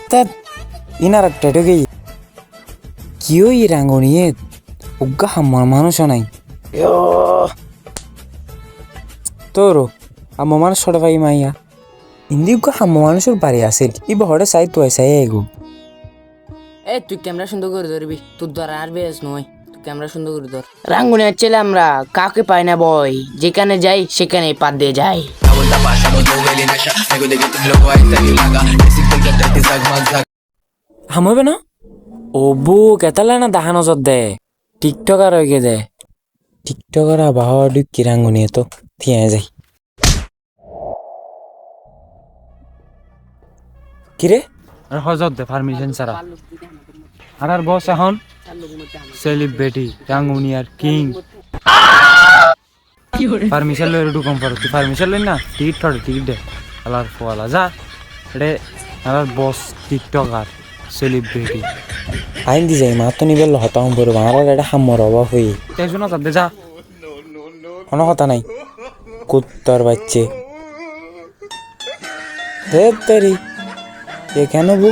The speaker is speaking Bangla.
তা ইনার একটা ঢুকে কিও ই রাঙ্গনিয়ে উগ্গা হাম্মার মানুষও নাই তোরো হাম্মা মানুষ ছোট ভাই মাইয়া ইন্দি উগ্গা হাম্মা মানুষের বাড়ি আসিল ই বহরে চাই তো চাই এগো এ তুই ক্যামেরা সুন্দর করে ধরবি তোর ধর আর বেশ নয় তুই ক্যামেরা সুন্দর করে ধর রাঙ্গুনি ছেলে আমরা কাকে পাই না বই যেখানে যাই সেখানে পাত দিয়ে যাই হামবে না ও বু কেতালে না দেখানো যত দে টিকটকার হয়ে দে টিকটকার আবহাওয়া ডুব কিরাঙ্গুনি তো থিয়া যাই কিরে আর হজত দে পারমিশন ছাড়া আর বস এখন সেলিব্রিটি রাঙ্গুনিয়ার কিং পারমিশন লই একটু কম পারো তুই পারমিশন লই না টিকিট কাটে টিকিট দে আলার ফোয়ালা যা রে আলার বস টিকটকার সেলিব্রিটি আইন দি যাই মা তো নিবেল হতাম বড় বাংলার এটা হাম্মর অভাব হই টেনশন না দে যা কোনো কথা নাই কুত্তার বাচ্চে হে তেরি এ কেন বু